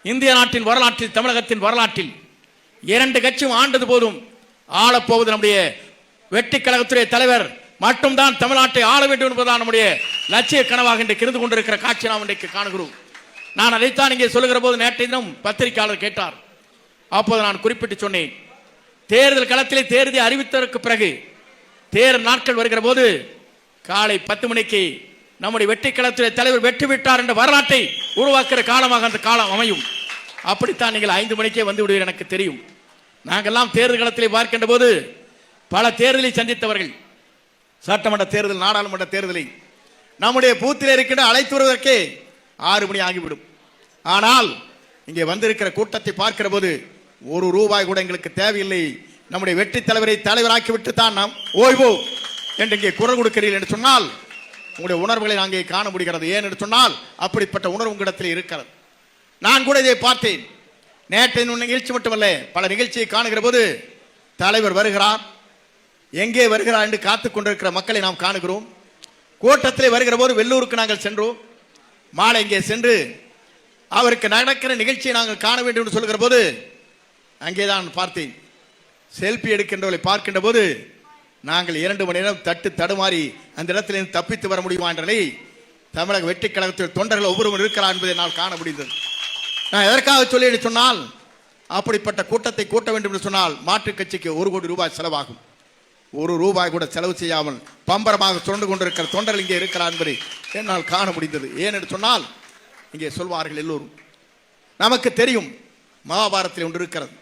இந்திய நாட்டின் வரலாற்றில், தமிழகத்தின் வரலாற்றில் 2 கட்சியும் ஆண்டது போதும், ஆளப்போவது நம்முடைய வெற்றி கழகத்துடைய தலைவர் மட்டும்தான் தமிழ்நாட்டை ஆள வேண்டும் என்பதுதான் நம்முடைய லட்சிய கனவாக இன்றைக்கு இருந்து கொண்டிருக்கிற காட்சி நாம் இன்றைக்கு காணுகிறோம். நான் அதைத்தான் இங்கே சொல்லுகிற போது நேற்றைய தினம் பத்திரிகையாளர் கேட்டார். அப்போது நான் குறிப்பிட்டு சொன்னேன், தேர்தல் களத்திலே தேர்தலை அறிவித்ததற்கு பிறகு தேர்தல் நாட்கள் வருகிற போது காலை 10 மணிக்கு நம்முடைய வெற்றி களத்திலே தலைவர் வெற்றி விட்டார் என்ற வரலாற்றை உருவாக்குற காலமாக அந்த காலம் அமையும். அப்படித்தான் நீங்கள் 5 மணிக்கே வந்து விடுவீர்கள், எனக்கு தெரியும். நாங்கெல்லாம் தேர்தல் களத்திலே பார்க்கின்ற போது பல தேர்தலை சந்தித்தவர்கள். சட்டமன்ற தேர்தல், நாடாளுமன்ற தேர்தலை நம்முடைய பூத்தில் இருக்கின்ற அழைத்து வருவதற்கே 6 மணி ஆகிவிடும். ஆனால் இங்கே வந்திருக்கிற கூட்டத்தை பார்க்கிற போது ₹1 கூட எங்களுக்கு தேவையில்லை, நம்முடைய வெற்றி தலைவரை தலைவராக்கிவிட்டு தான் நாம் ஓய்வோ என்று இங்கே குரல் கொடுக்கிறீர்கள் என்று சொன்னால் உங்களுடைய உணர்வுகளை நாங்கள் காண முடிகிறது. ஏன் என்று சொன்னால் அப்படிப்பட்ட உணர்வு உங்களிடத்தில் இருக்கிறது. நான் கூட இதை பார்த்தேன். நேற்று நிகழ்ச்சி மட்டுமல்ல, பல நிகழ்ச்சியை காணுகிற போது தலைவர் வருகிறார், எங்கே வருகிறார் என்று காத்துக் கொண்டிருக்கிற மக்களை நாம் காணுகிறோம். கூட்டத்திலே வருகிற போது வெள்ளூருக்கு நாங்கள் சென்றோம். மாலை இங்கே சென்று அவருக்கு நடக்கிற நிகழ்ச்சியை நாங்கள் காண வேண்டும் என்று சொல்கிற போது அங்கேதான் பார்த்தேன். செல்ஃபி எடுக்கின்றவர்களை பார்க்கின்ற போது நாங்கள் 2 மணி நேரம் தட்டு தடுமாறி அந்த இடத்திலிருந்து தப்பித்து வர முடியுமா என்ற நிலை தமிழக வெற்றி கழகத்தில் தொண்டர்கள் ஒவ்வொருவரும் இருக்கிறார் என்பதை நான் காண முடிந்தது. நான் எதற்காக சொல்லி சொன்னால், அப்படிப்பட்ட கூட்டத்தை கூட்ட வேண்டும் என்று சொன்னால் மாற்றுக் கட்சிக்கு ₹1 கோடி செலவாகும். ₹1 கூட செலவு செய்யாமல் பம்பரமாக சுரண்டு கொண்டிருக்கிற தொண்டர்கள் இங்கே இருக்கிறார் என்பதை என்னால் காண முடிந்தது. ஏன் என்று சொன்னால், இங்கே சொல்வார்கள் எல்லோரும், நமக்கு தெரியும் மகாபாரத்தில் ஒன்று இருக்கிறது,